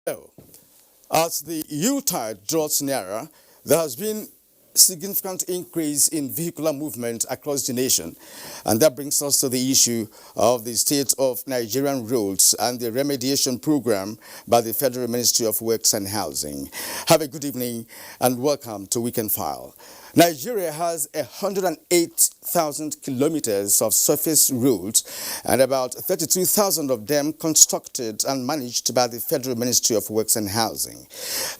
So, as the Yuletide draws nearer, there has been significant increase in vehicular movement across the nation. And that brings us to the issue of the state of Nigerian roads and the remediation program by the Federal Ministry of Works and Housing. Have a good evening and welcome to Weekend File. Nigeria has 108,000 kilometers of surface roads and about 32,000 of them constructed and managed by the Federal Ministry of Works and Housing.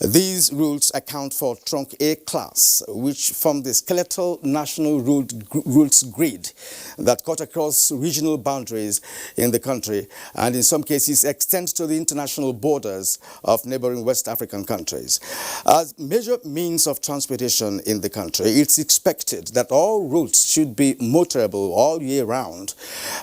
These roads account for Trunk A class, which form the skeletal national roads grid that cut across regional boundaries in the country and in some cases extends to the international borders of neighboring West African countries. As major means of transportation in the country, it's expected that all roads should be motorable all year round.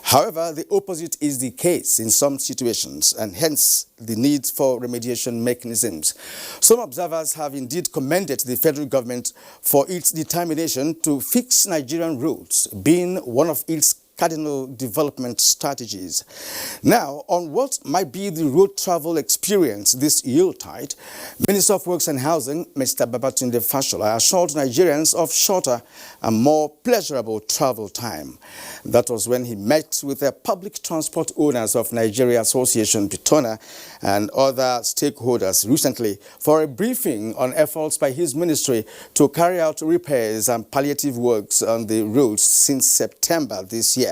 However, the opposite is the case in some situations, and hence the need for remediation mechanisms. Some observers have indeed commended the federal government for its determination to fix Nigerian roads, being one of its cardinal development strategies. Now, on what might be the road travel experience this Yuletide, Minister of Works and Housing, Mr. Babatunde Fashola, assured Nigerians of shorter and more pleasurable travel time. That was when he met with the public transport owners of Nigeria Association, Pitona, and other stakeholders recently for a briefing on efforts by his ministry to carry out repairs and palliative works on the roads since September this year.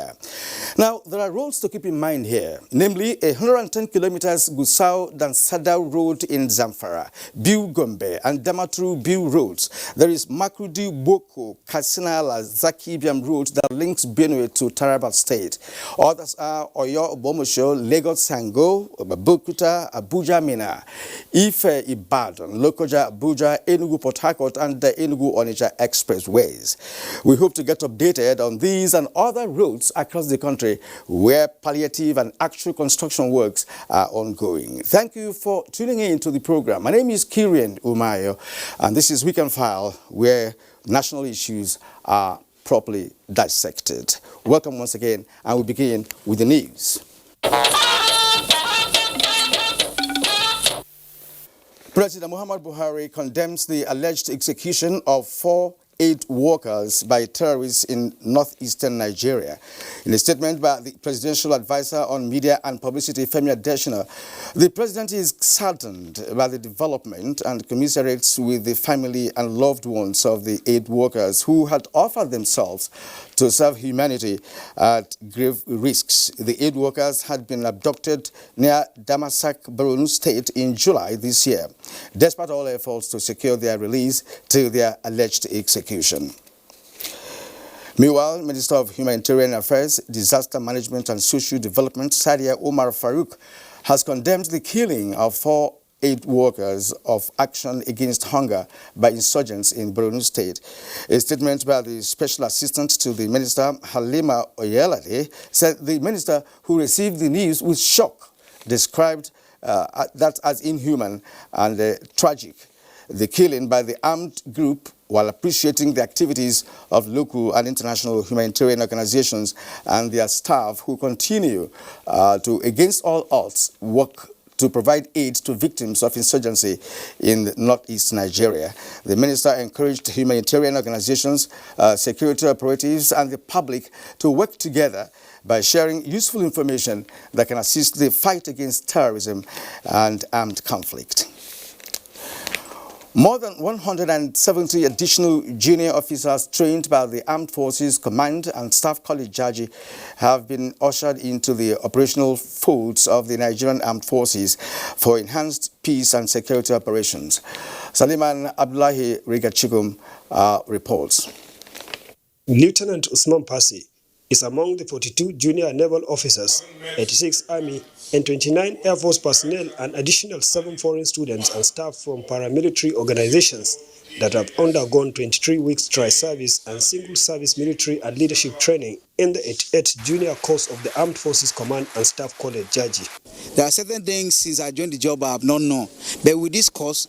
Now, there are roads to keep in mind here, namely 110 kilometers Gusau-Dansada Road in Zamfara, Biu-Gombe, and Damaturu-Biu roads. There is Makurdi-Boko, Katsina-Zaki-Biam road that links Benue to Taraba State. Others are Oyo-Obomosho, Lagos-Sango, Bokuta, Abuja-Mina, Ife-Ibadan, Lokoja-Abuja, Enugu-Port Harcourt, and the Enugu-Onitsha expressways. We hope to get updated on these and other roads across the country where palliative and actual construction works are ongoing. Thank you for tuning in to the program. My name is Kirian Umayo, and this is Weekend File, where national issues are properly dissected. Welcome once again, and we begin with the news. President Muhammad Buhari condemns the alleged execution of 4 aid workers by terrorists in northeastern Nigeria. In a statement by the presidential advisor on media and publicity, Femi Adesina, the president is saddened by the development and commiserates with the family and loved ones of the aid workers who had offered themselves to serve humanity at grave risks. The aid workers had been abducted near Damasak, Borno State in July this year, despite all efforts to secure their release to their alleged execution. Meanwhile, Minister of Humanitarian Affairs, Disaster Management and Social Development, Sadia Omar Farouk, has condemned the killing of 4 aid workers of Action Against Hunger by insurgents in Borno State. A statement by the Special Assistant to the Minister, Halima Oyelade, said the minister, who received the news with shock, described that as inhuman and tragic. The killing by the armed group, while appreciating the activities of local and international humanitarian organizations and their staff who continue to, against all odds, work to provide aid to victims of insurgency in northeast Nigeria. The minister encouraged humanitarian organizations, security operatives, and the public to work together by sharing useful information that can assist the fight against terrorism and armed conflict. More than 170 additional junior officers trained by the Armed Forces Command and Staff College Jaji have been ushered into the operational folds of the Nigerian Armed Forces for enhanced peace and security operations. Saliman Abdullahi Rigachigum reports. Lieutenant Usman Pasi is among the 42 junior naval officers, 86 Army and 29 Air Force personnel and additional 7 foreign students and staff from paramilitary organizations that have undergone 23 weeks tri-service and single-service military and leadership training in the 88th junior course of the Armed Forces Command and Staff College Jaji. There are certain things since I joined the job I have not known, but with this course,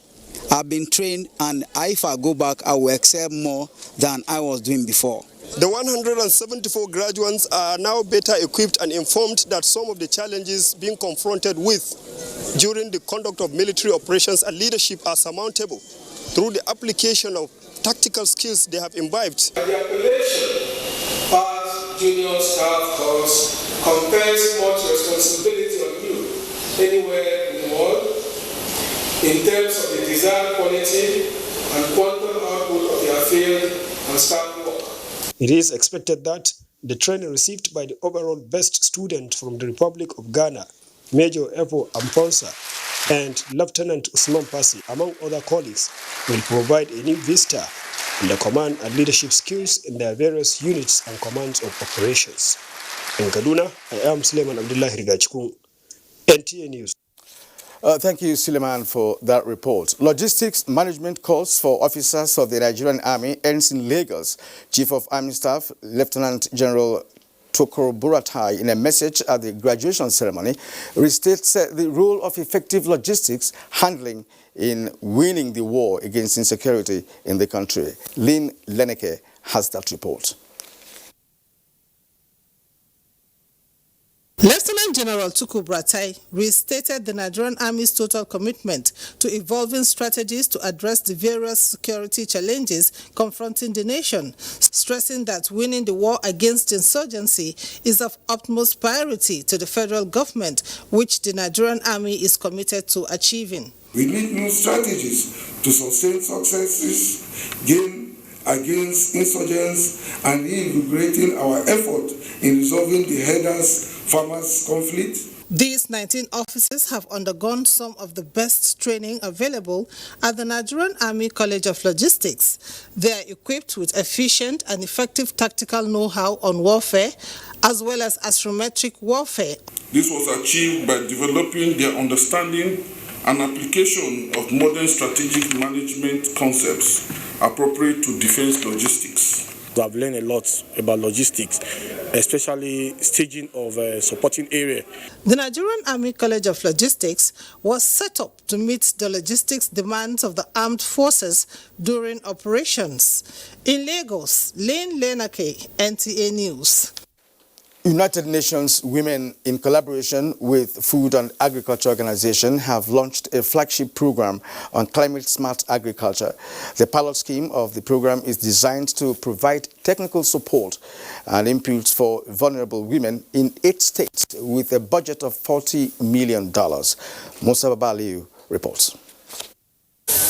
I've been trained, and if I go back, I will excel more than I was doing before. The 174 graduates are now better equipped and informed that some of the challenges being confronted with during the conduct of military operations and leadership are surmountable through the application of tactical skills they have imbibed. The appellation past junior staff course confers much responsibility on you anywhere in the world in terms of the desired quality and quantum output of your field and staff work. It is expected that the training received by the overall best student from the Republic of Ghana, Major Evo Amponsa, and Lieutenant Usman Pasi, among other colleagues, will provide a new vista in the command and leadership skills in their various units and commands of operations. In Kaduna, I am Suleiman Abdullah Rigachikun, NTA News. Thank you, Suleiman, for that report. Logistics management course for officers of the Nigerian Army ends in Lagos. Chief of Army Staff, Lieutenant General Tokoro Buratai, in a message at the graduation ceremony, restates the role of effective logistics handling in winning the war against insecurity in the country. Lynn Leneke has that report. Lieutenant General Tukur Buratai restated the Nigerian Army's total commitment to evolving strategies to address the various security challenges confronting the nation, stressing that winning the war against insurgency is of utmost priority to the federal government, which the Nigerian Army is committed to achieving. We need new strategies to sustain successes, gain against insurgents, and reinvigorating our effort in resolving the herders-farmers conflict. These 19 officers have undergone some of the best training available at the Nigerian Army College of Logistics. They are equipped with efficient and effective tactical know-how on warfare, as well as asymmetric warfare. This was achieved by developing their understanding and application of modern strategic management concepts appropriate to defense logistics. I've learned a lot about logistics, especially staging of supporting area. The Nigerian Army College of Logistics was set up to meet the logistics demands of the armed forces during operations. In Lagos, Lynn Lenake, NTA News. United Nations Women, in collaboration with Food and Agriculture Organization, have launched a flagship program on climate-smart agriculture. The pilot scheme of the program is designed to provide technical support and inputs for vulnerable women in 8 states with a budget of $40 million. Musa Babaliu reports.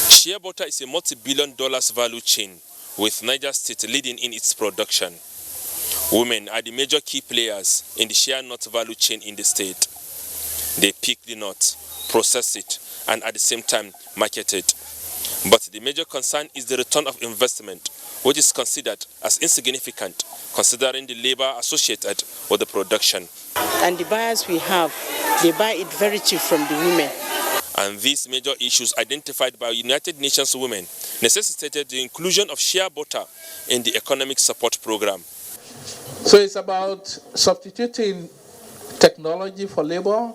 Shea butter is a multi-billion-dollar value chain, with Niger State leading in its production. Women are the major key players in the shea nut value chain in the state. They pick the nut, process it, and at the same time market it. But the major concern is the return of investment, which is considered as insignificant considering the labor associated with the production. And the buyers we have, they buy it very cheap from the women. And these major issues identified by United Nations Women necessitated the inclusion of shea butter in the economic support program. So it's about substituting technology for labor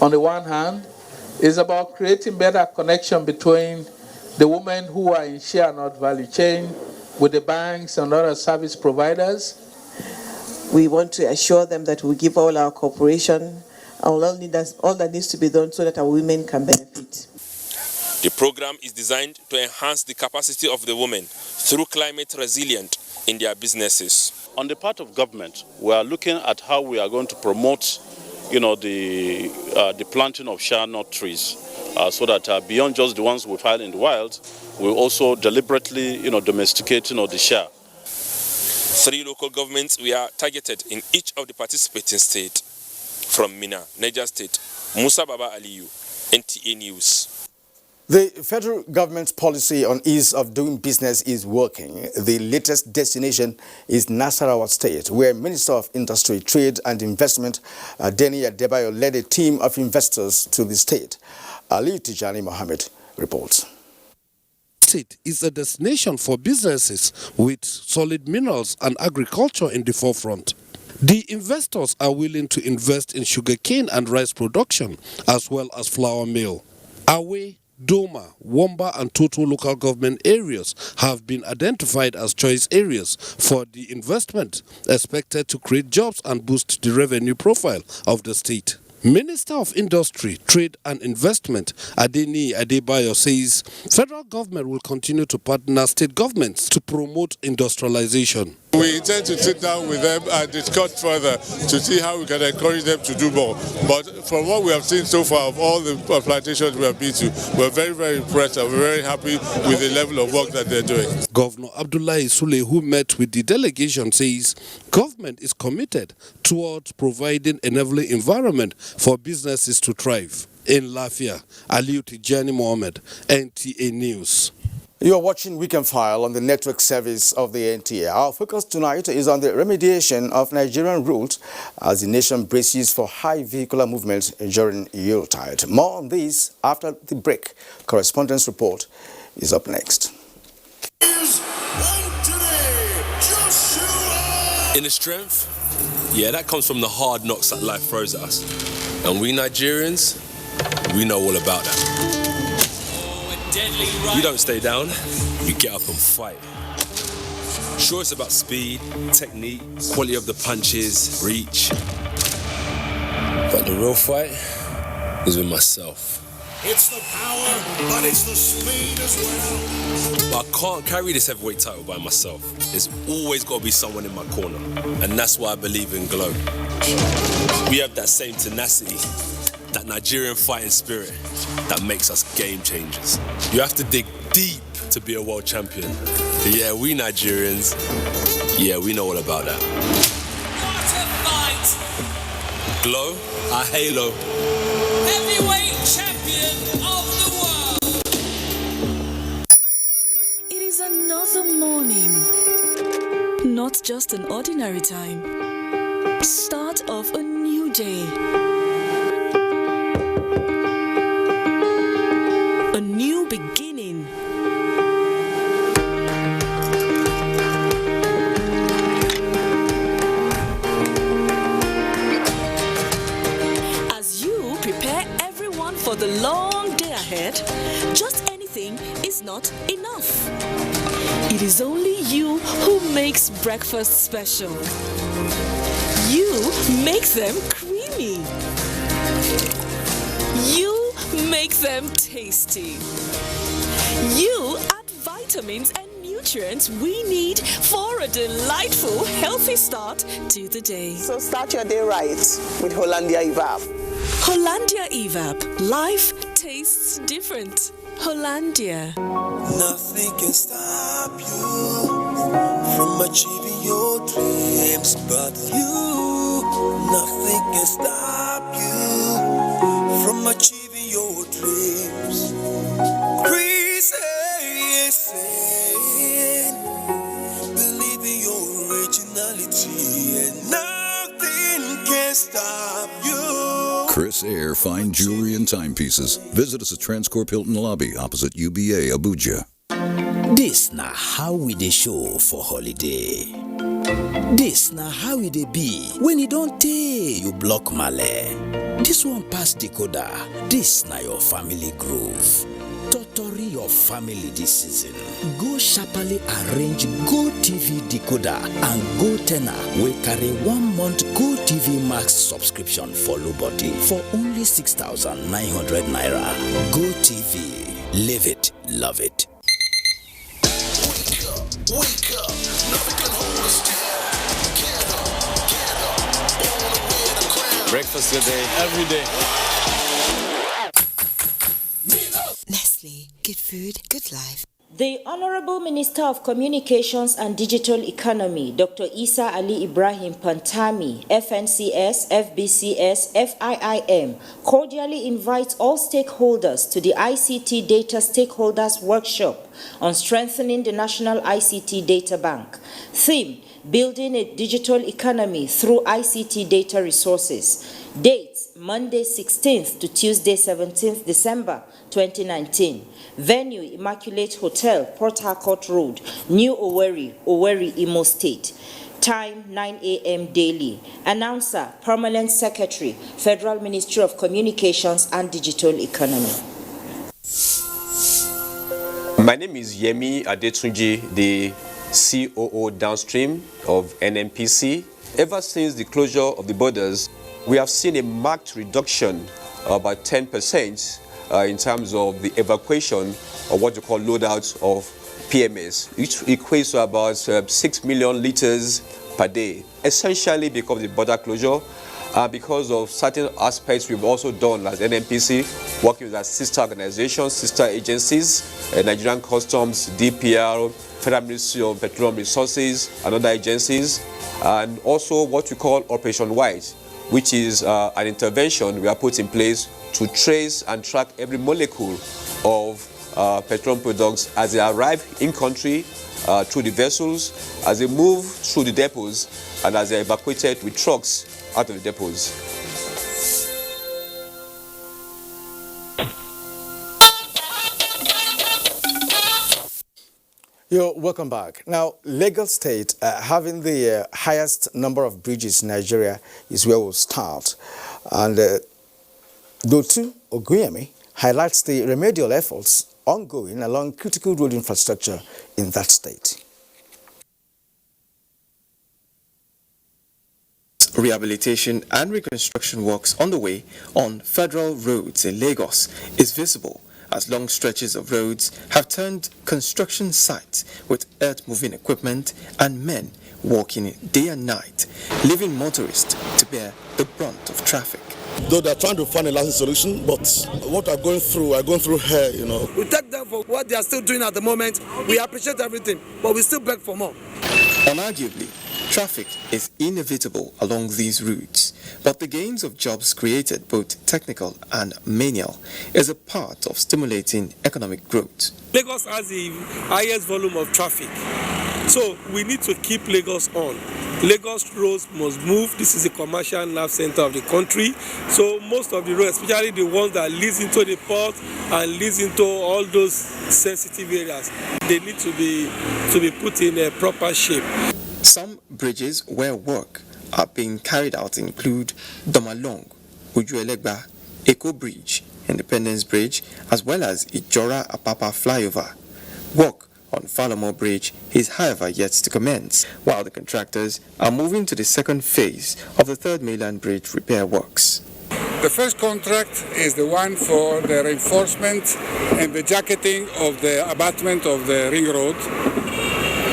on the one hand. It's about creating better connection between the women who are in shea nut value chain with the banks and other service providers. We want to assure them that we give all our cooperation, all that needs to be done so that our women can benefit. The program is designed to enhance the capacity of the women through climate resilient in their businesses. On the part of government, we are looking at how we are going to promote, the planting of shea nut trees, so that beyond just the ones we find in the wild, we also deliberately, domesticate, the shea. 3 local governments were targeted in each of the participating states. From Mina, Niger State, Musa Baba Aliyu, NTA News. The federal government's policy on ease of doing business is working. The latest destination is Nasarawa State, where Minister of Industry, Trade and Investment, Denny Adebayo, led a team of investors to the state. Ali Tijani Mohammed reports. State is a destination for businesses with solid minerals and agriculture in the forefront. The investors are willing to invest in sugarcane and rice production, as well as flour mill. Awe, Doma, Wamba and Toto local government areas have been identified as choice areas for the investment, expected to create jobs and boost the revenue profile of the state. Minister of Industry, Trade and Investment, Adeni Adebayo, says federal government will continue to partner state governments to promote industrialization. We intend to sit down with them and discuss further to see how we can encourage them to do more. But from what we have seen so far of all the plantations we have been to, we're very, very impressed and we're very happy with the level of work that they're doing. Governor Abdullahi Sule, who met with the delegation, says government is committed towards providing an enabling environment for businesses to thrive. In Lafia, Aliu Tijani Mohammed, NTA News. You are watching Weekend File on the network service of the NTA. Our focus tonight is on the remediation of Nigerian routes as the nation braces for high vehicular movement during Yuletide. More on this after the break. Correspondence report is up next. Inner strength, yeah, that comes from the hard knocks that life throws at us. And we Nigerians, we know all about that. We don't stay down, we get up and fight. Sure, it's about speed, technique, quality of the punches, reach. But the real fight is with myself. It's the power, but it's the speed as well. But I can't carry this heavyweight title by myself. There's always got to be someone in my corner. And that's why I believe in Glow. We have that same tenacity, that Nigerian fighting spirit that makes us game changers. You have to dig deep to be a world champion. But yeah, we Nigerians, yeah, we know all about that. What a fight! Glow, our halo. Heavyweight champion of the world! It is another morning. Not just an ordinary time. Start of a new day. A new beginning. As you prepare everyone for the long day ahead, just anything is not enough. It is only you who makes breakfast special. You make them creamy. You make them tasty. You add vitamins and nutrients we need for a delightful, healthy start to the day. So start your day right with Hollandia Evap. Hollandia Evap. Life tastes different. Hollandia. Nothing can stop you from achieving your dreams but you. Nothing can stop you from achieving your dreams. Chris is saying, believe in your originality and nothing can stop you. Chris Air Fine Jewelry and Timepieces. Visit us at Transcorp Hilton Lobby opposite UBA Abuja. This na how we dey show for holiday. This na how we dey be when you don tey you block male. This one pass decoder. This na your family groove. Totori your family this season. Go sharply arrange Go TV decoder and Go Tenor wey carry 1 month Go TV Max subscription for low body for only 6,900 naira. Go TV. Live it, love it. Wake up, nothing can hold us down. Get up, all the way to the ground. Breakfast today, every day. Nestle, good food, good life. The Honorable Minister of Communications and Digital Economy, Dr. Isa Ali Ibrahim Pantami, FNCS, FBCS, FIIM, cordially invites all stakeholders to the ICT Data Stakeholders Workshop on strengthening the National ICT Data Bank. Theme, Building a Digital Economy through ICT Data Resources. Dates, Monday 16th to Tuesday 17th December 2019. Venue, Immaculate Hotel, Port Harcourt Road, New Owerri, Owerri, Imo State. Time, 9 a.m. daily. Announcer, Permanent Secretary, Federal Ministry of Communications and Digital Economy. My name is Yemi Adetunji, the COO downstream of NNPC. Ever since the closure of the borders, we have seen a marked reduction by 10% in terms of the evacuation of what you call loadouts of PMS, which equates to about 6 million liters per day, essentially because of the border closure, because of certain aspects we've also done as NNPC, working with our sister organizations, sister agencies, Nigerian Customs, DPR, Federal Ministry of Petroleum Resources, and other agencies, and also what we call Operation White, which is an intervention we have put in place to trace and track every molecule of petroleum products as they arrive in country through the vessels, as they move through the depots, and as they are evacuated with trucks out of the depots. You're welcome back. Now, Lagos State, having the highest number of bridges in Nigeria, is where we'll start. And Dotu Oguyemi highlights the remedial efforts ongoing along critical road infrastructure in that state. Rehabilitation and reconstruction works on the way on federal roads in Lagos is visible as long stretches of roads have turned construction sites with earth-moving equipment and men working day and night, leaving motorists to bear the brunt of traffic. Though they're trying to find a lasting solution, but what I'm going through here, you know. We thank them for what they are still doing at the moment. We appreciate everything, but we still beg for more. Unarguably, traffic is inevitable along these routes, but the gains of jobs created, both technical and manual, is a part of stimulating economic growth. Lagos has the highest volume of traffic, so we need to keep Lagos on. Lagos roads must move. This is the commercial nerve center of the country, so most of the roads, especially the ones that leads into the port and leads into all those sensitive areas, they need to be put in a proper shape. Some bridges where work are being carried out include Domalong, Ujuelegba, Eco Bridge, Independence Bridge, as well as Ijora Apapa flyover. Work on Falomo Bridge is however yet to commence, while the contractors are moving to the second phase of the third mainland bridge repair works. The first contract is the one for the reinforcement and the jacketing of the abutment of the ring road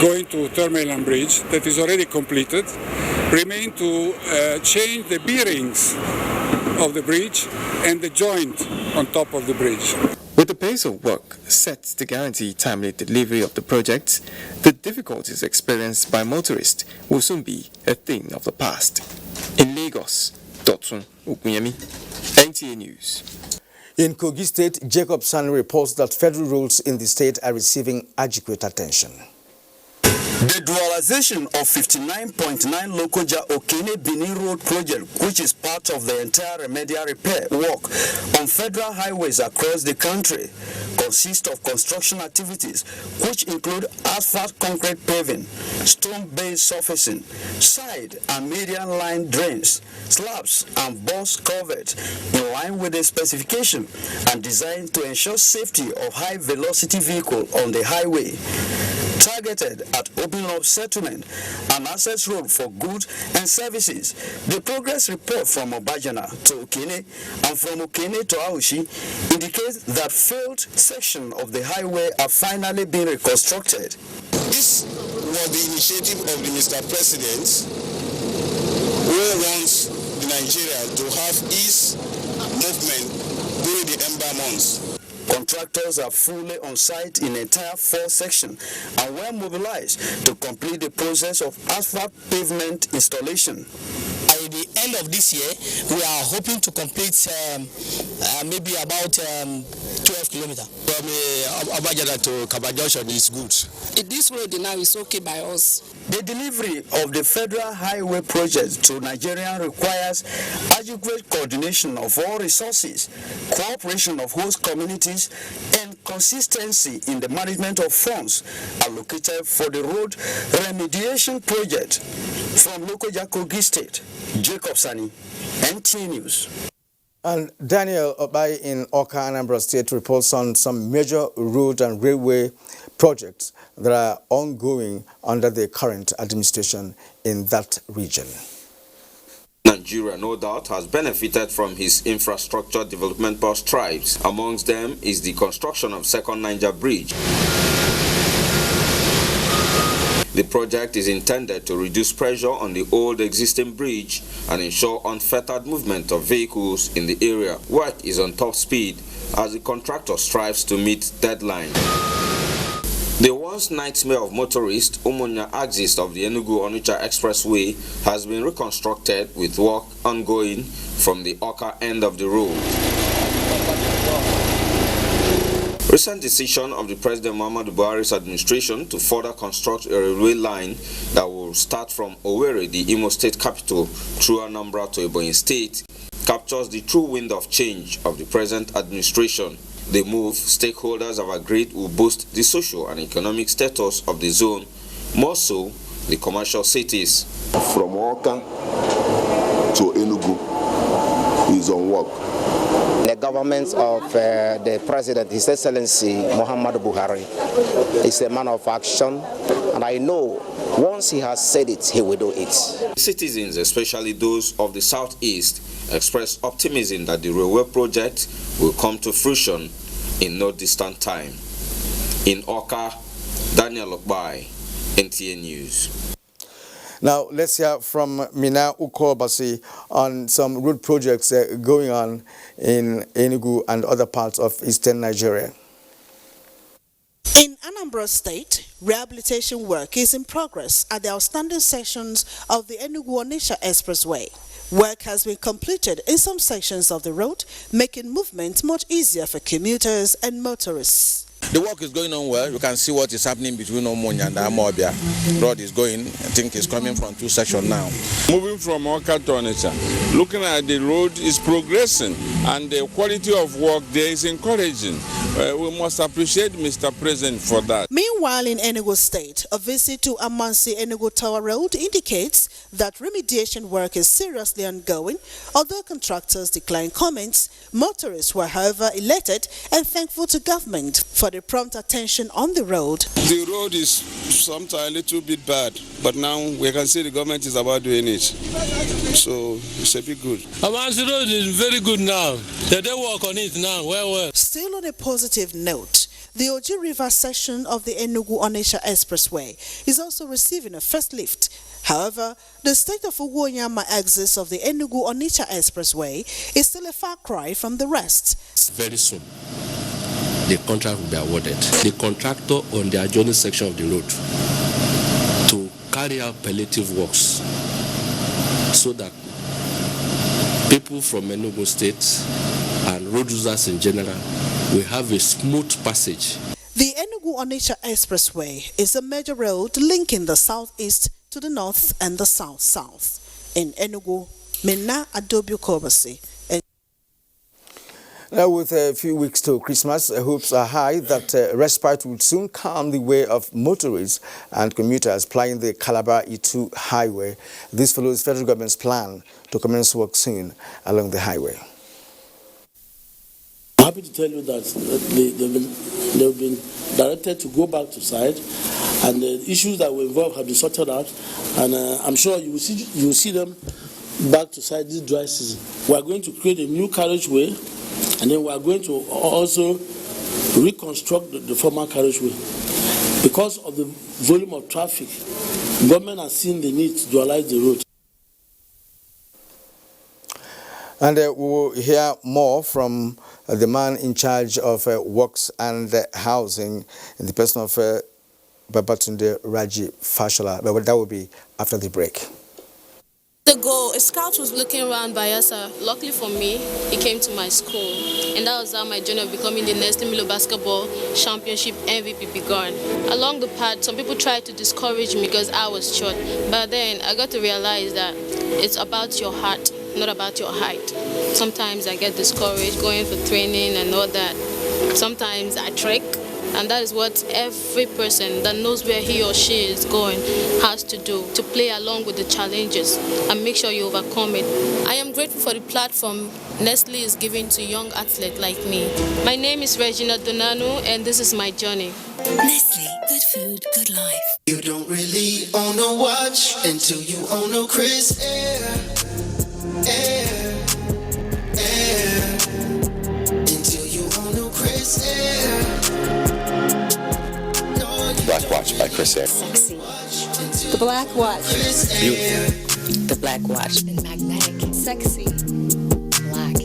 going to Third Mainland Bridge, that is already completed. Remain to change the bearings of the bridge and the joint on top of the bridge. With the pace of work set to guarantee timely delivery of the project, the difficulties experienced by motorists will soon be a thing of the past. In Lagos, Dotun Oguyemi, NTA News. In Kogi State, Jacob Sani reports that federal roads in the state are receiving adequate attention. The dualization of 59.9 Lokoja Okene Benin Road project, which is part of the entire remedial repair work on federal highways across the country, consists of construction activities which include asphalt concrete paving, stone-based surfacing, side and median line drains, slabs and box culverts in line with the specification and designed to ensure safety of high-velocity vehicles on the highway. Targeted at opening up settlement and access road for goods and services. The progress report from Obajana to Okene and from Okene to Aushi indicates that failed sections of the highway are finally being reconstructed. This was the initiative of the Mr. President, who wants Nigeria to have ease movement during the ember months. Contractors are fully on site in the entire 4 sections and were mobilized to complete the process of asphalt pavement installation. By the end of this year, we are hoping to complete maybe about 12 kilometers. From Abajada to Kaba Junction is good. This road now is okay by us. The delivery of the federal highway project to Nigeria requires adequate coordination of all resources, cooperation of host communities, and consistency in the management of funds allocated for the road remediation project. From Lokoja, Kogi State, Jacob Sani, NTA News. And Daniel Obai in Oka, Anambra State reports on some major road and railway projects that are ongoing under the current administration in that region. Nigeria, no doubt, has benefited from his infrastructure development bus strides. Amongst them is the construction of Second Niger Bridge. The project is intended to reduce pressure on the old existing bridge and ensure unfettered movement of vehicles in the area. Work is on top speed as the contractor strives to meet deadline. The once nightmare of motorists, Umunya axis of the Enugu-Onitsha Expressway has been reconstructed with work ongoing from the Awka end of the road. Recent decision of the President Muhammadu Buhari's administration to further construct a railway line that will start from Owerri, the Imo State capital, through Anambra to Ebonyi State, captures the true wind of change of the present administration. The move, stakeholders have agreed, will boost the social and economic status of the zone, more so the commercial cities. From Awka to Enugu is on work. The government of the President, His Excellency Muhammadu Buhari, is a man of action, and I know once he has said it, he will do it. Citizens, especially those of the southeast, expressed optimism that the railway project will come to fruition in no distant time. In Awka, Daniel Okbai, NTA News. Now, let's hear from Mina Ukobasi on some road projects going on in Enugu and other parts of eastern Nigeria. In Anambra State, rehabilitation work is in progress at the outstanding sections of the Enugu-Onitsha Expressway. Work has been completed in some sections of the road, making movement much easier for commuters and motorists. The work is going on well. You can see what is happening between Omonia and Amobia. Road is going, I think it's coming from two sections now. Moving from Awka to Onitsha, looking at the road is progressing and the quality of work there is encouraging. We must appreciate Mr. President for that. Meanwhile, in Enugu State, a visit to Amansi Enugu Tower Road indicates that remediation work is seriously ongoing. Although contractors declined comments, motorists were, however, elated and thankful to government for the prompt attention on the road. The road is sometimes a little bit bad, but now we can see the government is about doing it. So it's a bit good. Amansi Road is very good now. They work on it now, well. Still on a positive note, the Oji River section of the Enugu-Onitsha Expressway is also receiving a first lift. However, the state of Uwonyama axis of the Enugu-Onitsha Expressway is still a far cry from the rest. Very soon, the contract will be awarded. The contractor on the adjoining section of the road to carry out palliative works so that people from Enugu State and road users in general will have a smooth passage. The Enugu-Onitsha Expressway is a major road linking the southeast to the north and the south-south. In Enugu, Mina Adobe Kobasi. Now, with a few weeks to Christmas, hopes are high that respite will soon calm the way of motorists and commuters plying the Calabar-Itu highway. This follows federal government's plan to commence work soon along the highway. I'm happy to tell you that they've been directed to go back to site, and the issues that were involved have been sorted out, and I'm sure you will see them back to site this dry season. We are going to create a new carriageway, and then we are going to also reconstruct the former carriageway. Because of the volume of traffic, government has seen the need to dualize the road. And we will hear more from the man in charge of works and housing in the person of Babatunde Raji Fashola. But that will be after the break. The goal, a scout was looking around Bayelsa. Luckily for me, he came to my school. And that was how my journey of becoming the Nestle Milo Basketball Championship MVP began. Along the path, some people tried to discourage me because I was short. But then I got to realize that it's about your heart, not about your height. Sometimes I get discouraged going for training and all that. Sometimes I trek. And that is what every person that knows where he or she is going has to do, to play along with the challenges and make sure you overcome it. I am grateful for the platform Nestle is giving to young athletes like me. My name is Regina Donanu, and this is my journey. Nestle, good food, good life. You don't really own a watch until you own a crisp air. Air, air, until you own no Chris Air. Black Watch by Chris Air. Sexy. The Black Watch. Beautiful. The Black Watch. Magnetic. Sexy. Black.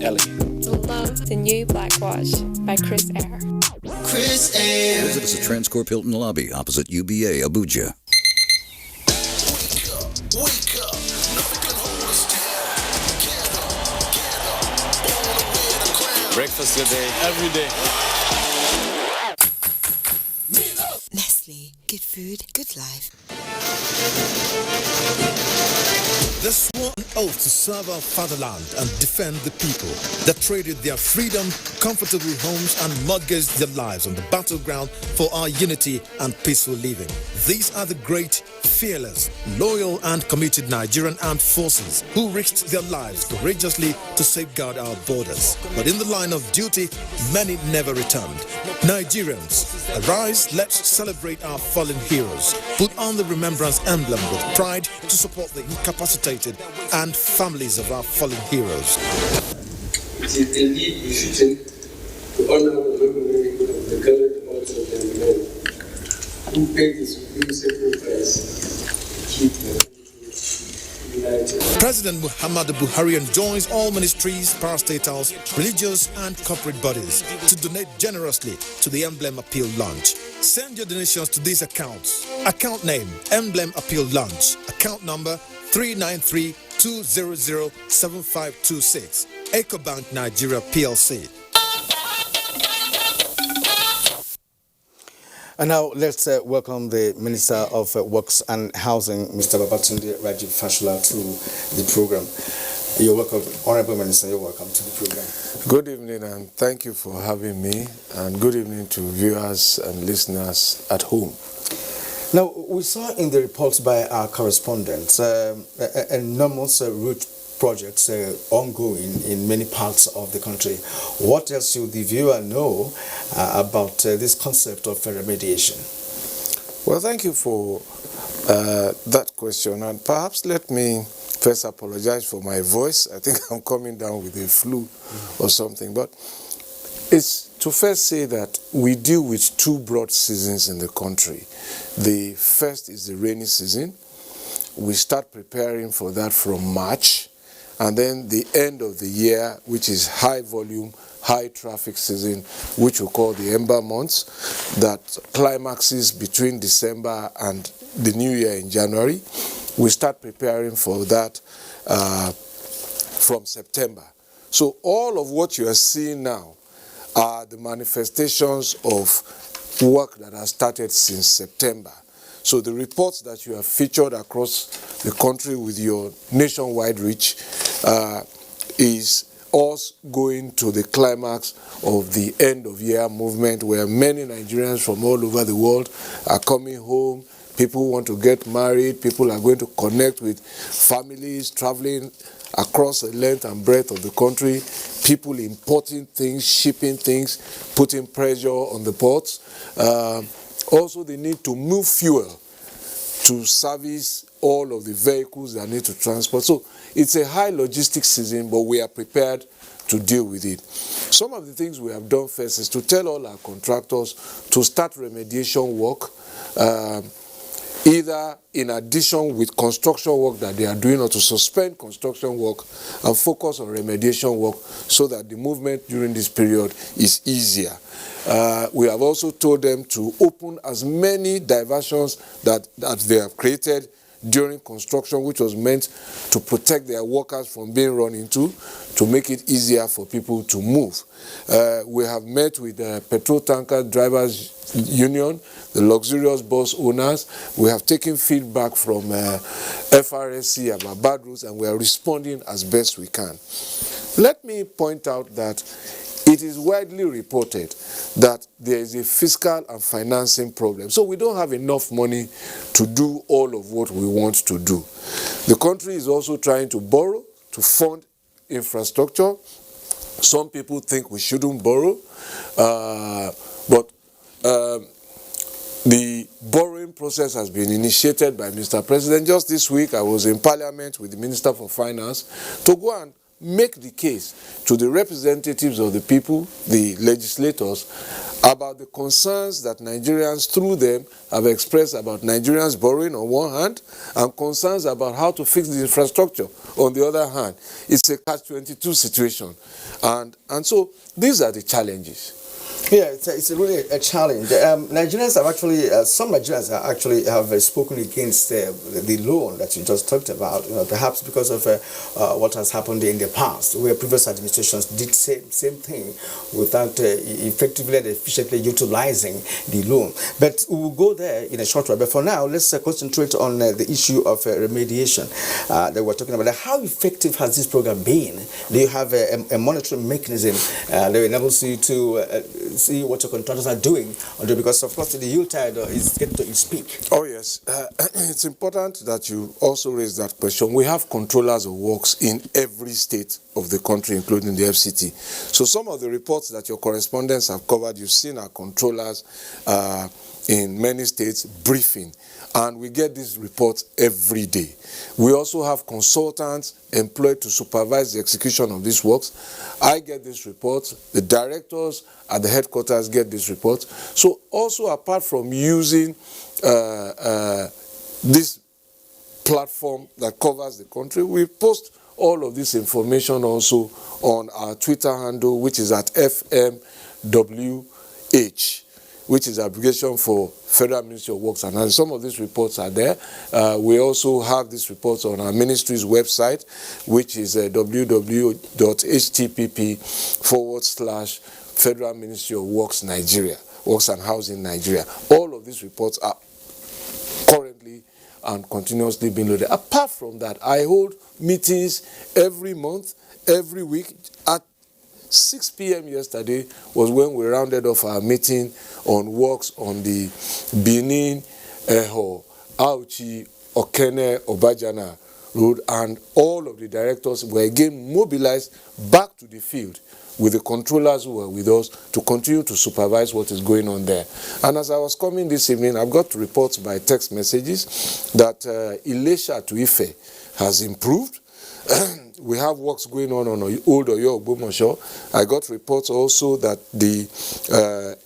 Elegant. Love the new Black Watch by Chris Air. Chris Air. Visit us at Transcorp Hilton Lobby opposite UBA, Abuja. Wake up. Nothing can hold us down. Get up. Get up. Born to wear the crown. Breakfast your day, every day. Nestle. Good food, good life. They swore an oath to serve our fatherland and defend the people that traded their freedom, comfortable homes, and mortgaged their lives on the battleground for our unity and peaceful living. These are the great, fearless, loyal, and committed Nigerian armed forces who risked their lives courageously to safeguard our borders. But in the line of duty, many never returned. Nigerians, arise, let's celebrate our fallen heroes. Put on the remembrance emblem with pride to support the incapacitated and families of our fallen heroes. It is indeed befitting to honor the memory of the gallant hearts of the men who paid the supreme sacrifice to keep the country united. President Muhammadu Buhari enjoins all ministries, parastatals, religious and corporate bodies to donate generously to the Emblem Appeal Launch. Send your donations to these accounts. Account name, Emblem Appeal Launch. Account number 393-200-7526. EcoBank Nigeria PLC. And now let's welcome the Minister of Works and Housing, Mr. Babatunde Rajiv Fashola, to the program. You're welcome, Honorable Minister, you're welcome to the program. Good evening and thank you for having me, and good evening to viewers and listeners at home. Now, we saw in the reports by our correspondents enormous route projects ongoing in many parts of the country. What else should the viewer know about this concept of remediation? Well, thank you for that question, and perhaps let me first apologize for my voice. I think I'm coming down with a flu or something, but it's to first say that we deal with two broad seasons in the country. The first is the rainy season. We start preparing for that from March, and then the end of the year, which is high volume, high traffic season, which we call the Ember months, that climaxes between December and the New Year in January. We start preparing for that from September. So all of what you are seeing now are the manifestations of work that has started since September. So the reports that you have featured across the country with your nationwide reach is us going to the climax of the end of year movement, where many Nigerians from all over the world are coming home. People want to get married. People are going to connect with families, traveling across the length and breadth of the country. People importing things, shipping things, putting pressure on the ports. Also, they need to move fuel to service all of the vehicles that need to transport. So it's a high logistics season, but we are prepared to deal with it. Some of the things we have done first is to tell all our contractors to start remediation work, either in addition with construction work that they are doing, or to suspend construction work and focus on remediation work so that the movement during this period is easier. We have also told them to open as many diversions that they have created during construction, which was meant to protect their workers from being run into, to make it easier for people to move. We have met with the Petrol Tanker Drivers Union, the luxurious bus owners. We have taken feedback from FRSC about bad routes, and we are responding as best we can. Let me point out that it is widely reported that there is a fiscal and financing problem. So we don't have enough money to do all of what we want to do. The country is also trying to borrow to fund infrastructure. Some people think we shouldn't borrow, but the borrowing process has been initiated by Mr. President. Just this week, I was in Parliament with the Minister for Finance to go and make the case to the representatives of the people, the legislators, about the concerns that Nigerians through them have expressed about Nigerians borrowing on one hand and concerns about how to fix the infrastructure on the other hand. It's a catch-22 situation. And so these are the challenges. Yeah, it's really a challenge. Nigerians have actually, some Nigerians have spoken against the loan that you just talked about, perhaps because of what has happened in the past, where previous administrations did same thing without effectively and efficiently utilizing the loan. But we will go there in a short while. But for now, let's concentrate on the issue of remediation that we're talking about. How effective has this program been? Do you have a monitoring mechanism that enables you to see what your contractors are doing? Because of course the Yuletide is getting to its peak. Oh yes, it's important that you also raise that question. We have controllers of works in every state of the country, including the FCT. So some of the reports that your correspondents have covered, you've seen our controllers in many states briefing. And we get these reports every day. We also have consultants employed to supervise the execution of these works. I get these reports. The directors at the headquarters get these reports. So also apart from using this platform that covers the country, we post all of this information also on our Twitter handle, which is at FMWH, which is abbreviation for Federal Ministry of Works, and some of these reports are there. We also have these reports on our ministry's website, which is www.http:/Federal Ministry of Works Nigeria, Works and Housing Nigeria. All of these reports are currently and continuously being loaded. Apart from that, I hold meetings every month, every week. At 6 p.m. yesterday was when we rounded off our meeting on works on the Benin, Eho, Auchi, Okene, Obajana Road, and all of the directors were again mobilized back to the field with the controllers who were with us to continue to supervise what is going on there. And as I was coming this evening, I've got reports by text messages that Ilesha to Ife has improved. We have works going on Old Oyo Ogbomoso. I got reports also that the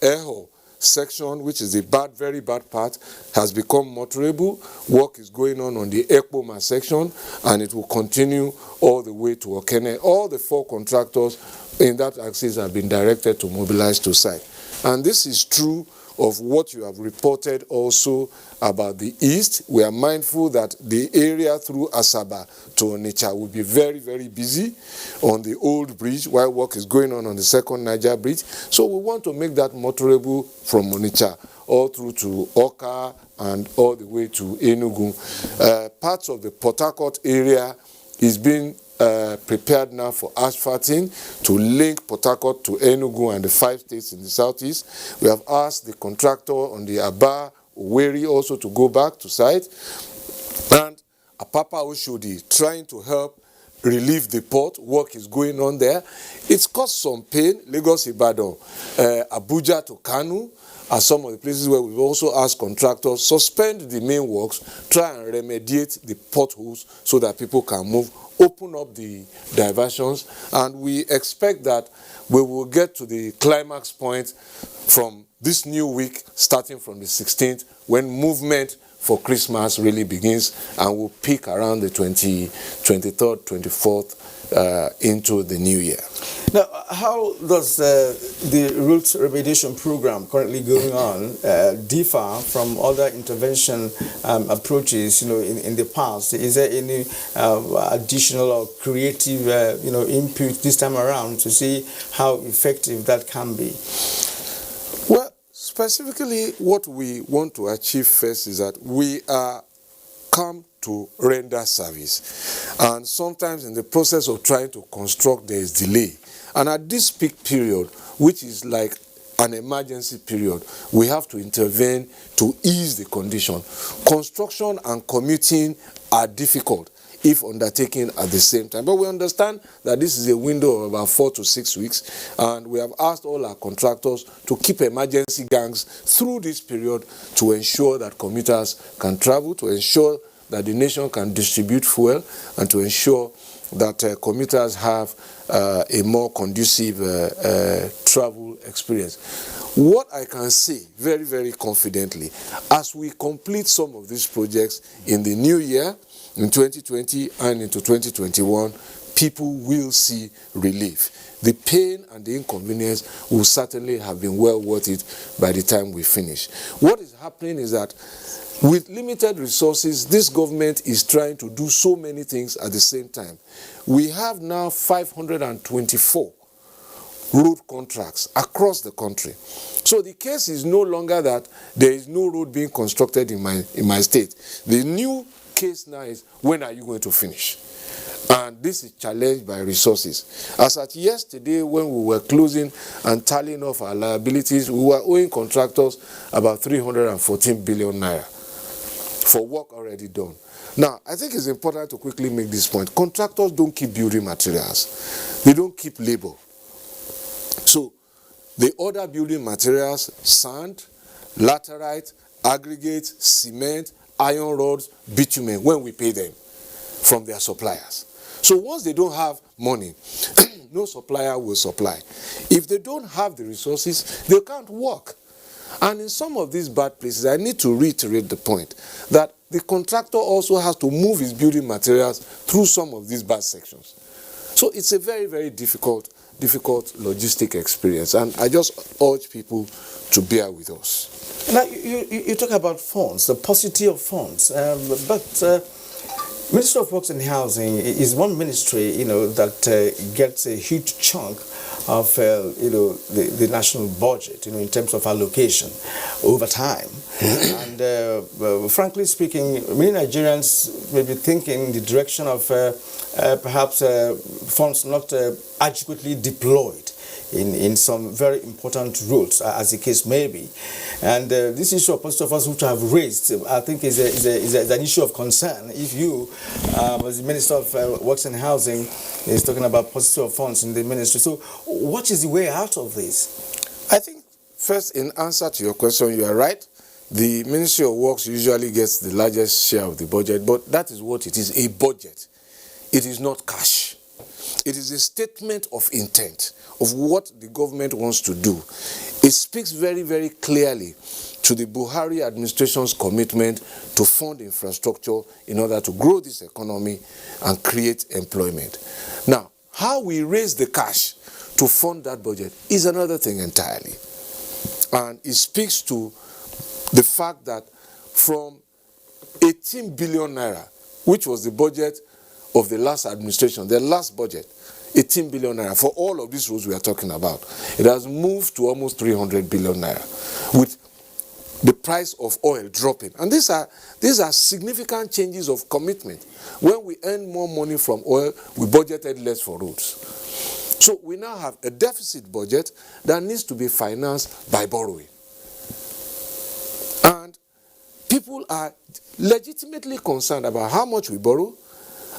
Eho section, which is the very bad part, has become motorable. Work is going on the Ekpoma section, and it will continue all the way to Okene. All the 4 contractors in that axis have been directed to mobilize to site. And this is true of what you have reported also about the east. We are mindful that the area through Asaba to Onitsha will be very, very busy on the old bridge while work is going on the second Niger bridge. So we want to make that motorable from Onitsha all through to Oka and all the way to Enugu. Parts of the Port Harcourt area is being prepared now for asphalting to link Port Harcourt to Enugu and the 5 states in the southeast. We have asked the contractor on the Aba, Owerri also to go back to site. And Apapa Oshodi trying to help relieve the port. Work is going on there. It's caused some pain. Lagos, Ibadan, Abuja to Kanu are some of the places where we've also asked contractors suspend the main works, try and remediate the potholes so that people can move, open up the diversions, and we expect that we will get to the climax point from this new week, starting from the 16th, when movement for Christmas really begins and will peak around the 23rd, 24th into the new year. Now, how does the root remediation program currently going on differ from other intervention approaches, in the past? Is there any additional or creative, input this time around to see how effective that can be? Well, specifically, what we want to achieve first is that we are come to render service. And sometimes in the process of trying to construct, there is delay. And at this peak period, which is like an emergency period, we have to intervene to ease the condition. Construction and commuting are difficult. if undertaken at the same time. But we understand that this is a window of about 4 to 6 weeks, and we have asked all our contractors to keep emergency gangs through this period to ensure that commuters can travel, to ensure that the nation can distribute fuel, and to ensure that commuters have a more conducive travel experience. What I can say very, very confidently, as we complete some of these projects in the new year, in 2020 and into 2021, people will see relief. The pain and the inconvenience will certainly have been well worth it by the time we finish. What is happening is that with limited resources, this government is trying to do so many things at the same time. We have now 524 road contracts across the country. So the case is no longer that there is no road being constructed in my state. The new case now is, when are you going to finish? And this is challenged by resources. As at yesterday, when we were closing and tallying off our liabilities, we were owing contractors about 314 billion naira for work already done. Now, I think it's important to quickly make this point. Contractors don't keep building materials. They don't keep labor. So, they order building materials, sand, laterite, aggregate, cement, iron rods, bitumen, when we pay them from their suppliers. So once they don't have money, no supplier will supply. If they don't have the resources, they can't work. And in some of these bad places, I need to reiterate the point that the contractor also has to move his building materials through some of these bad sections. So it's a very, very difficult logistic experience. And I just urge people to bear with us. Now, you talk about funds, the paucity of funds, but Ministry of Works and Housing is one ministry, that gets a huge chunk of, the national budget, in terms of allocation over time. And frankly speaking, many Nigerians may be thinking in the direction of perhaps funds not adequately deployed in some very important roles, as the case may be. And this issue of most of us which have raised, I think, is an issue of concern. If you, as the Minister of Works and Housing, is talking about paucity of funds in the ministry. So what is the way out of this? I think, first, in answer to your question, you are right. The Ministry of Works usually gets the largest share of the budget, but that is what it is, a budget. It is not cash. It is a statement of intent of what the government wants to do. It speaks very, very clearly to the Buhari administration's commitment to fund infrastructure in order to grow this economy and create employment. Now, how we raise the cash to fund that budget is another thing entirely. And it speaks to the fact that from 18 billion naira, which was the budget of the last administration, their last budget, 18 billion naira for all of these roads we are talking about, it has moved to almost 300 billion naira with the price of oil dropping. And these are significant changes of commitment. When we earn more money from oil, we budgeted less for roads. So we now have a deficit budget that needs to be financed by borrowing. And people are legitimately concerned about how much we borrow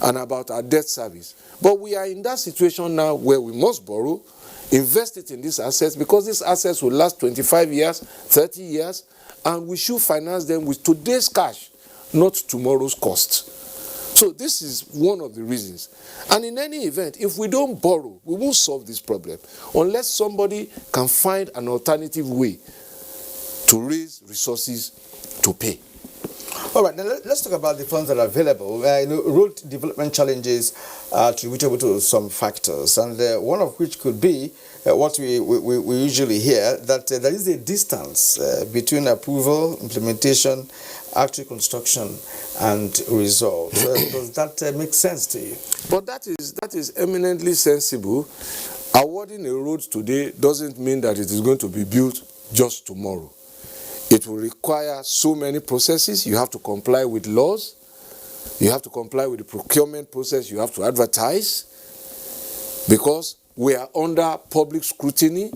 and about our debt service. But we are in that situation now where we must borrow, invest it in these assets, because these assets will last 25 years, 30 years, and we should finance them with today's cash, not tomorrow's cost. So this is one of the reasons. And in any event, if we don't borrow, we won't solve this problem unless somebody can find an alternative way to raise resources to pay. All right, now let's talk about the funds that are available. Road development challenges are attributable to some factors, and one of which could be what we usually hear, that there is a distance between approval, implementation, actual construction, and result. Does that make sense to you? But that is eminently sensible. Awarding a road today doesn't mean that it is going to be built just tomorrow. It will require so many processes. You have to comply with laws. You have to comply with the procurement process. You have to advertise, because we are under public scrutiny,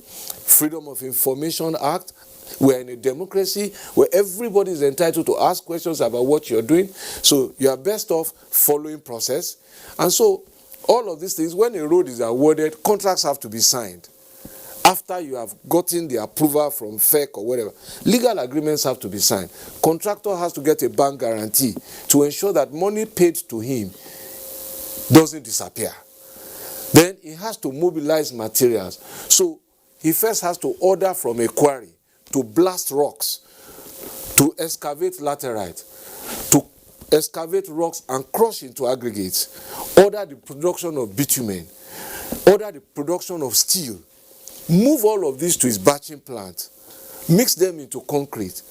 Freedom of Information Act, We're in a democracy where everybody is entitled to ask questions about what you're doing. So you are best off following process. And so all of these things, when a road is awarded, contracts have to be signed. After you have gotten the approval from FEC or whatever, legal agreements have to be signed. Contractor has to get a bank guarantee to ensure that money paid to him doesn't disappear. Then he has to mobilize materials. So he first has to order from a quarry to blast rocks, to excavate laterite, to excavate rocks and crush into aggregates, order the production of bitumen, order the production of steel, move all of this to his batching plant, mix them into concrete,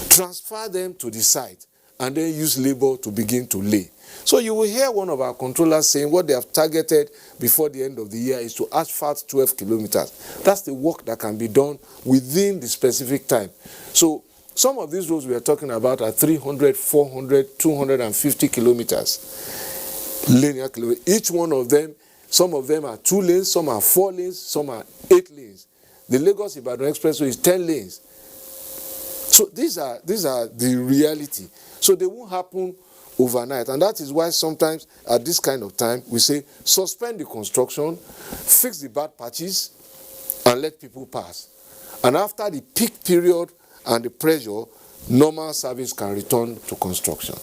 transfer them to the site, and then use labor to begin to lay. So you will hear one of our controllers saying what they have targeted before the end of the year is to asphalt 12 kilometers. That's the work that can be done within the specific time. So some of these roads we are talking about are 300, 400, 250 kilometers, linear kilometers. Each one of them, some of them are 2 lanes, some are 4 lanes, some are 8 lanes. The Lagos-Ibadan Expressway is 10 lanes. So these are the reality. So they won't happen overnight, and that is why sometimes at this kind of time we say suspend the construction, fix the bad patches, and let people pass. And after the peak period and the pressure, normal service can return to construction.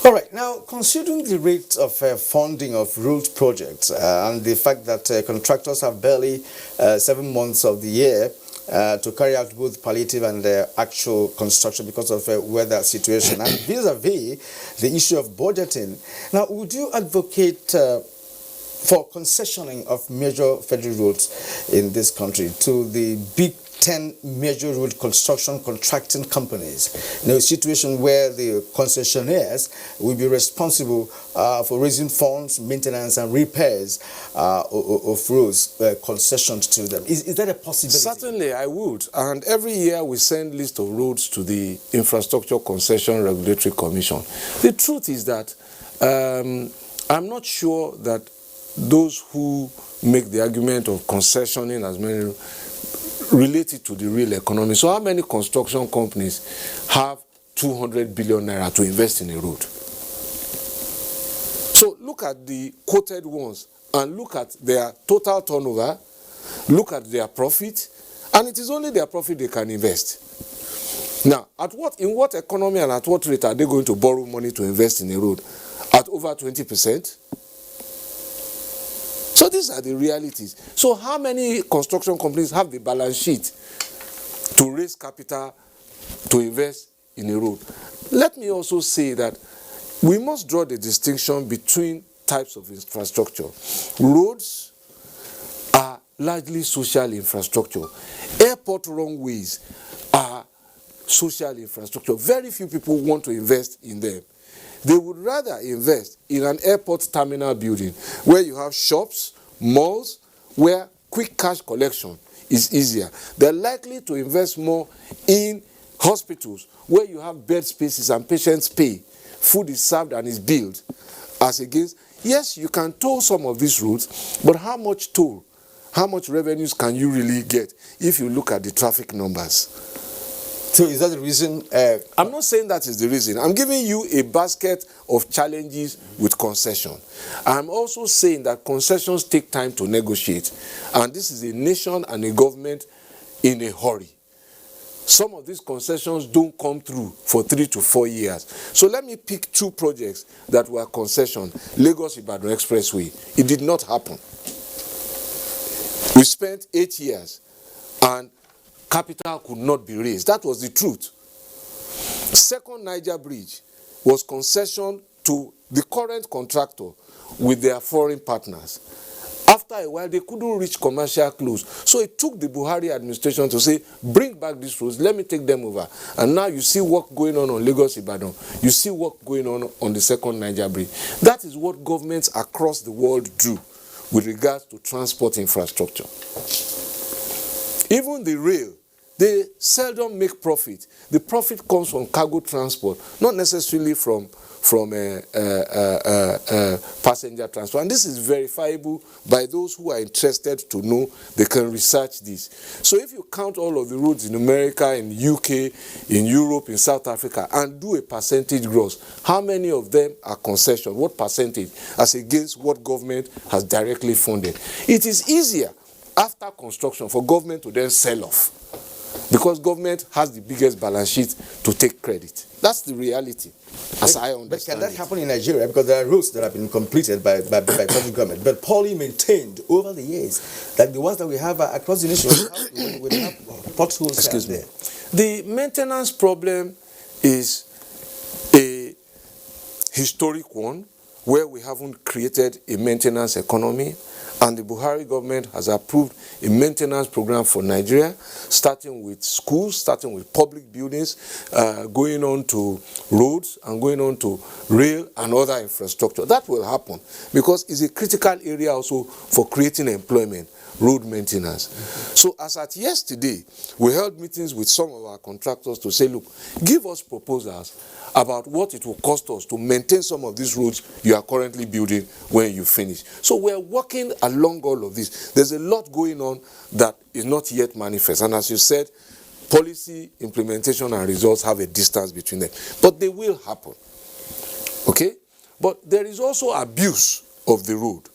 All right, now considering the rate of funding of road projects and the fact that contractors have barely 7 months of the year to carry out both palliative and actual construction because of weather situation, and vis-a-vis the issue of budgeting. Now, would you advocate for concessioning of major federal roads in this country to the big 10 major road construction contracting companies, in a situation where the concessionaires will be responsible for raising funds, maintenance and repairs of roads concessions to them? Is that a possibility? Certainly I would. And every year we send list of roads to the Infrastructure Concession Regulatory Commission. The truth is that I'm not sure that those who make the argument of concessioning as many related to the real economy. So how many construction companies have 200 billion naira to invest in a road? So look at the quoted ones and look at their total turnover, look at their profit, and it is only their profit they can invest. Now, in what economy and at what rate are they going to borrow money to invest in a road? At over 20%? So these are the realities. So how many construction companies have the balance sheet to raise capital to invest in a road? Let me also say that we must draw the distinction between types of infrastructure. Roads are largely social infrastructure. Airport runways are social infrastructure. Very few people want to invest in them. They would rather invest in an airport terminal building where you have shops, malls, where quick cash collection is easier. They're likely to invest more in hospitals where you have bed spaces and patients pay. Food is served and is billed. As against, yes, you can toll some of these routes, but how much toll, how much revenues can you really get if you look at the traffic numbers? So is that the reason? I'm not saying that is the reason. I'm giving you a basket of challenges with concession. I'm also saying that concessions take time to negotiate. And this is a nation and a government in a hurry. Some of these concessions don't come through for 3 to 4 years. So let me pick 2 projects that were concession. Lagos-Ibadan Expressway. It did not happen. We spent 8 years and capital could not be raised. That was the truth. Second Niger Bridge was concession to the current contractor with their foreign partners. After a while, they couldn't reach commercial close. So it took the Buhari administration to say, bring back these roads, let me take them over. And now you see work going on Lagos-Ibadan. You see work going on the second Niger Bridge. That is what governments across the world do with regards to transport infrastructure. Even the rail, they seldom make profit. The profit comes from cargo transport, not necessarily from from passenger transport. And this is verifiable by those who are interested to know. They can research this. So if you count all of the roads in America, in UK, in Europe, in South Africa, and do a percentage gross, how many of them are concession? What percentage as against what government has directly funded? It is easier after construction for government to then sell off, because government has the biggest balance sheet to take credit. That's the reality, as I understand. But can that happen in Nigeria? Because there are roads that have been completed by federal government, but poorly maintained over the years. Like the ones that we have across the nation, we have potholes. Excuse me. The maintenance problem is a historic one, where we haven't created a maintenance economy. And the Buhari government has approved a maintenance program for Nigeria, starting with schools, starting with public buildings, going on to roads, and going on to rail and other infrastructure. That will happen because it's a critical area also for creating employment, road maintenance. So as at yesterday, we held meetings with some of our contractors to say, look, give us proposals about what it will cost us to maintain some of these roads you are currently building when you finish. So we're working along all of this. There's a lot going on that is not yet manifest. And as you said, policy, implementation, and results have a distance between them. But they will happen. Okay? But there is also abuse of the road.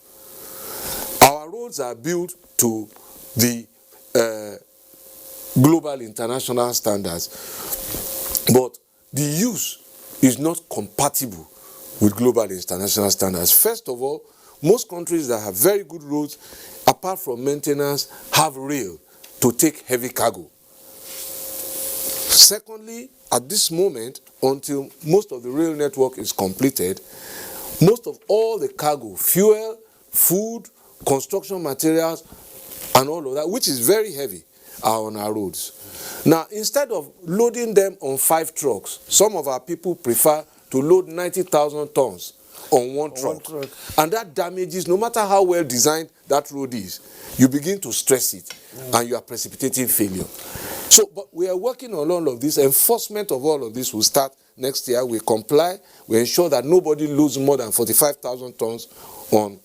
Our roads are built to the global international standards, but the use is not compatible with global international standards. First of all, most countries that have very good roads, apart from maintenance, have rail to take heavy cargo. Secondly, at this moment, until most of the rail network is completed, most of all the cargo, fuel, food, construction materials, and all of that, which is very heavy, are on our roads. Now, instead of loading them on 5 trucks, some of our people prefer to load 90,000 tons on one truck. And that damages, no matter how well designed that road is, you begin to stress it, and you are precipitating failure. So, but we are working on all of this. Enforcement of all of this will start next year. We comply. We ensure that nobody loads more than 45,000 tons on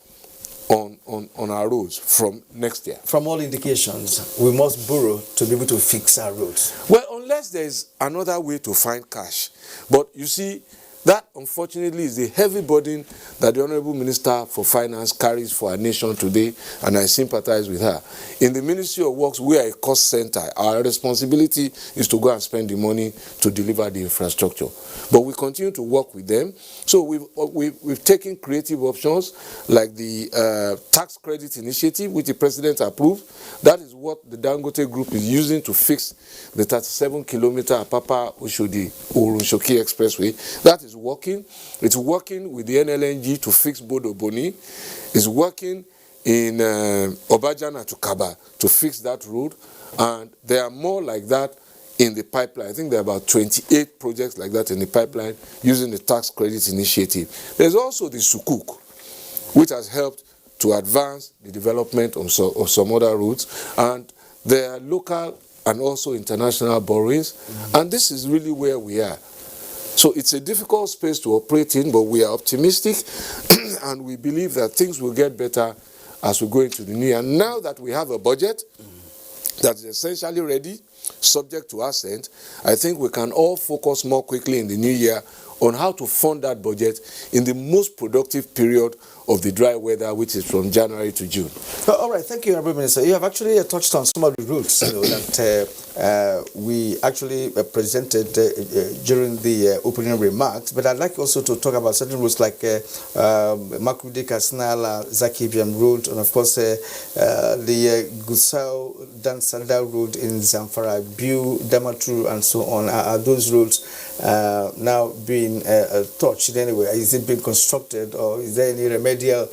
our roads from next year. From all indications, we must borrow to be able to fix our roads. Well, unless there is another way to find cash. But you see, that unfortunately is the heavy burden that the Honorable Minister for Finance carries for our nation today, and I sympathize with her. In the Ministry of Works, we are a cost center. Our responsibility is to go and spend the money to deliver the infrastructure. But we continue to work with them. So we've taken creative options like the tax credit initiative, which the President approved. That is what the Dangote Group is using to fix the 37-kilometer Apapa-Oshodi-Orunshoki Expressway. That is working. It's working with the NLNG to fix Bodo Boni. It's working in Obajana to Kaba to fix that road. And there are more like that in the pipeline. I think there are about 28 projects like that in the pipeline using the tax credit initiative. There's also the Sukuk, which has helped to advance the development of some other routes. And there are local and also international borrowings. And this is really where we are. So it's a difficult space to operate in, but we are optimistic and we believe that things will get better as we go into the new year. Now that we have a budget that is essentially ready, subject to assent, I think we can all focus more quickly in the new year on how to fund that budget in the most productive period of the dry weather, which is from January to June. All right, thank you, Honorable Minister. You have actually touched on some of the routes that we actually presented during the opening remarks, but I'd like also to talk about certain routes like Makurdi Kasnala, Zakibiam Road, and of course the Gusau Dansada Road in Zamfara, Bu, Damaturu, and so on. Are those roads now being touched anyway? Is it being constructed, or is there any remedial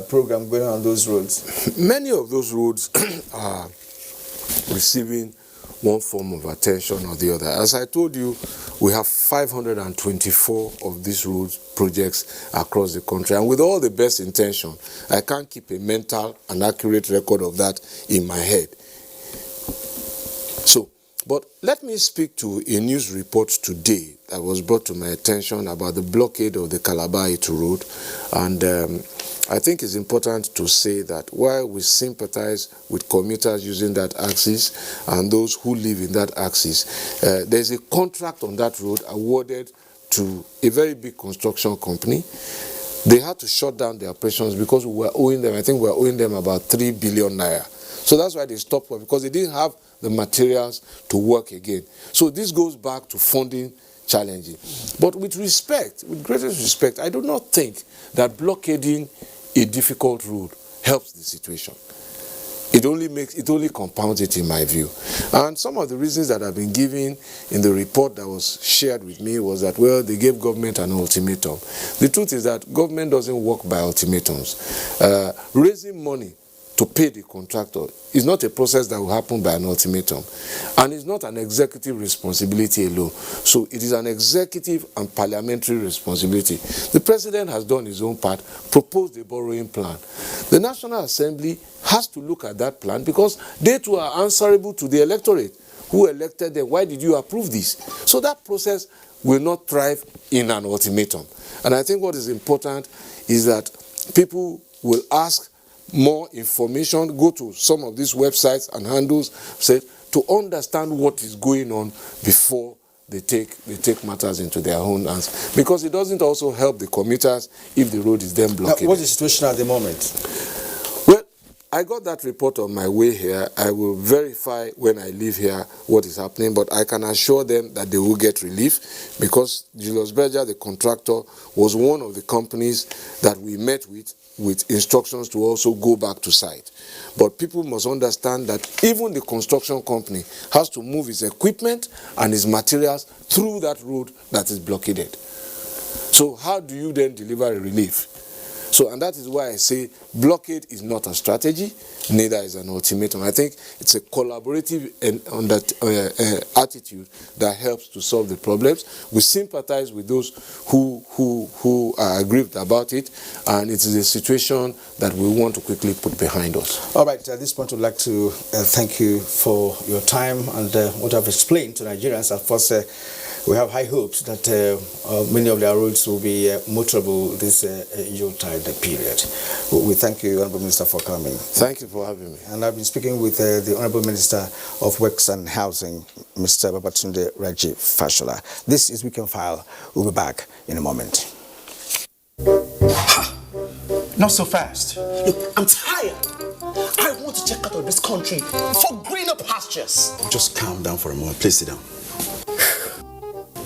program going on those roads? Many of those roads are receiving one form of attention or the other. As I told you, we have 524 of these road projects across the country, and with all the best intention, I can't keep a mental and accurate record of that in my head. So But let me speak to a news report today that was brought to my attention about the blockade of the Calabar-Itu road. And I think it's important to say that while we sympathize with commuters using that axis and those who live in that axis, there's a contract on that road awarded to a very big construction company. They had to shut down their operations because we were owing them, I think we were owing them about 3 billion naira. So that's why they stopped work, because they didn't have the materials to work again. So this goes back to funding challenges. But with respect, with greatest respect, I do not think that blockading a difficult road helps the situation. It only compounds it, in my view. And some of the reasons that have been given in the report that was shared with me was that, well, they gave government an ultimatum. The truth is that government doesn't work by ultimatums. Raising money to pay the contractor is not a process that will happen by an ultimatum. And it's not an executive responsibility alone. So it is an executive and parliamentary responsibility. The president has done his own part, proposed a borrowing plan. The National Assembly has to look at that plan because they too are answerable to the electorate who elected them. Why did you approve this? So that process will not thrive in an ultimatum. And I think what is important is that people will ask more information, go to some of these websites and handles, to understand what is going on before they take matters into their own hands. Because it doesn't also help the commuters if the road is then blocked. What is the situation at the moment? Well, I got that report on my way here. I will verify when I leave here what is happening, but I can assure them that they will get relief because Julius Berger, the contractor, was one of the companies that we met with instructions to also go back to site. But people must understand that even the construction company has to move its equipment and its materials through that road that is blockaded. So how do you then deliver a relief? So, and that is why I say blockade is not a strategy, neither is an ultimatum. I think it's a collaborative attitude that helps to solve the problems. We sympathize with those who are aggrieved about it, and it is a situation that we want to quickly put behind us. All right, at this point, I'd like to thank you for your time and what I've explained to Nigerians. Of course, we have high hopes that many of their roads will be motorable this Yuletide period. We thank you, Honorable Minister, for coming. Thank you for having me. And I've been speaking with the Honorable Minister of Works and Housing, Mr. Babatunde Raji Fashola. This is Weekend File. We'll be back in a moment. Not so fast. Look, I'm tired. I want to check out of this country for greener pastures. Just calm down for a moment. Please sit down.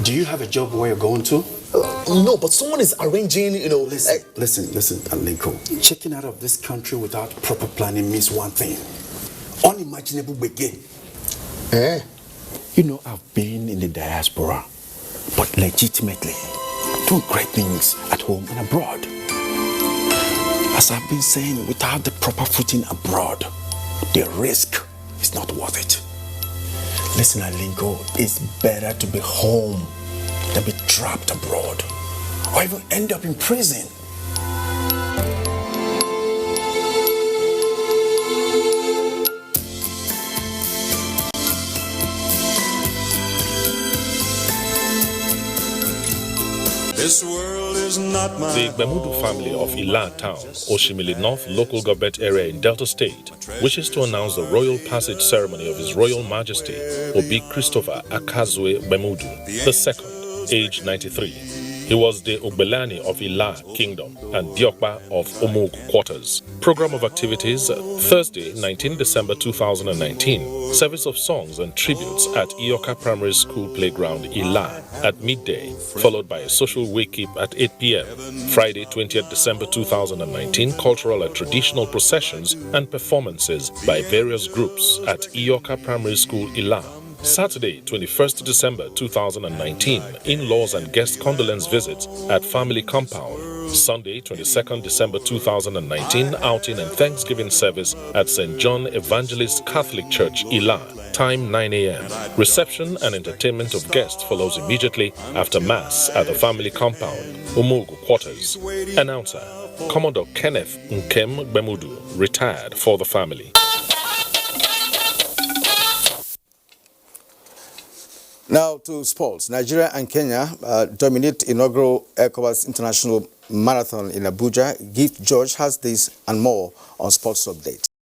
Do you have a job where you're going to? No, but someone is arranging, Listen, Alinko. Checking out of this country without proper planning means one thing. Unimaginable begin. I've been in the diaspora, but legitimately doing great things at home and abroad. As I've been saying, without the proper footing abroad, the risk is not worth it. Listen, Alinko, it's better to be home than be trapped abroad or even end up in prison. This world is not my The Bemudu family of Ilan Town, Oshimili North local government area in Delta State, wishes to announce the royal passage ceremony of His Royal Majesty Obi Christopher Akazue Bemudu II, age 93. He was the Ogbelani of Ila Kingdom and Diokpa of Omugu Quarters. Program of activities, Thursday, 19 December 2019. Service of songs and tributes at Ioka Primary School Playground, Ila, at midday, followed by a social wake-up at 8 p.m. Friday, 20th December 2019, cultural and traditional processions and performances by various groups at Ioka Primary School, Ila. Saturday, 21st December 2019, in-laws and guest condolence visits at family compound. Sunday, 22nd December 2019, outing and Thanksgiving service at St. John Evangelist Catholic Church, Ila. Time 9 a.m. Reception and entertainment of guests follows immediately after Mass at the family compound, Omugu Quarters. Announcer, Commodore Kenneth Nkem Bemudu, retired for the family. Now to sports. Nigeria and Kenya dominate inaugural ECOWAS International Marathon in Abuja. Gift George has this and more on Sports Update.